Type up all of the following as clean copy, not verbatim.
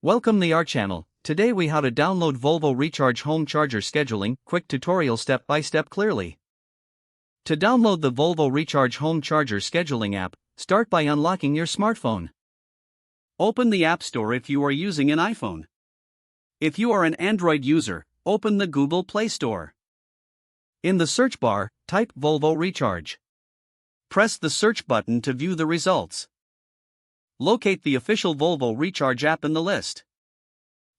Welcome to our channel. Today we how to download Volvo Recharge Home Charger Scheduling, quick tutorial step by step clearly. To download the Volvo Recharge Home Charger Scheduling app, start by unlocking your smartphone. Open the App Store if you are using an iPhone. If you are an Android user, open the Google Play Store. In the search bar, type Volvo Recharge. Press the search button to view the results. Locate the official Volvo Recharge app in the list.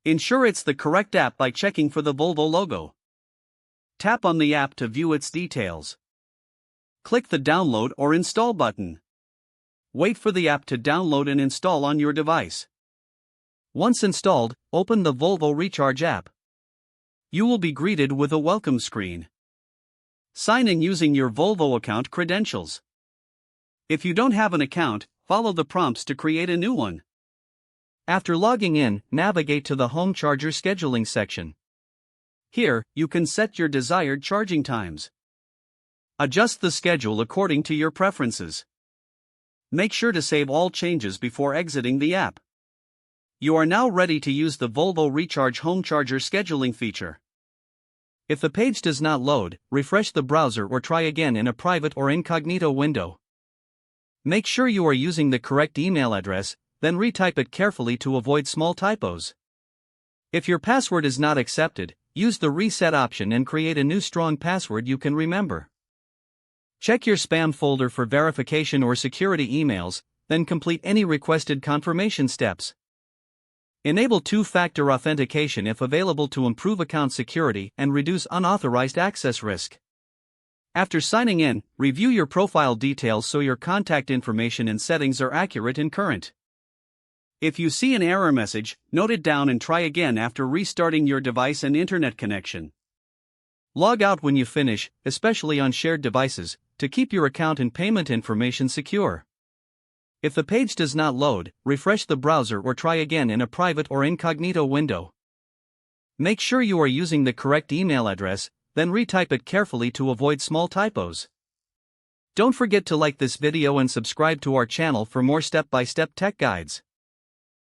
Ensure it's the correct app by checking for the Volvo logo. Tap on the app to view its details. Click the Download or Install button. Wait for the app to download and install on your device. Once installed, open the Volvo Recharge app. You will be greeted with a welcome screen. Sign in using your Volvo account credentials. If you don't have an account, follow the prompts to create a new one. After logging in, navigate to the Home Charger Scheduling section. Here, you can set your desired charging times. Adjust the schedule according to your preferences. Make sure to save all changes before exiting the app. You are now ready to use the Volvo Recharge Home Charger Scheduling feature. If the page does not load, refresh the browser or try again in a private or incognito window. Make sure you are using the correct email address, then retype it carefully to avoid small typos. If your password is not accepted, use the reset option and create a new strong password you can remember. Check your spam folder for verification or security emails, then complete any requested confirmation steps. Enable two-factor authentication if available to improve account security and reduce unauthorized access risk. After signing in, review your profile details so your contact information and settings are accurate and current. If you see an error message, note it down and try again after restarting your device and internet connection. Log out when you finish, especially on shared devices, to keep your account and payment information secure. If the page does not load, refresh the browser or try again in a private or incognito window. Make sure you are using the correct email address, then retype it carefully to avoid small typos. Don't forget to like this video and subscribe to our channel for more step-by-step tech guides.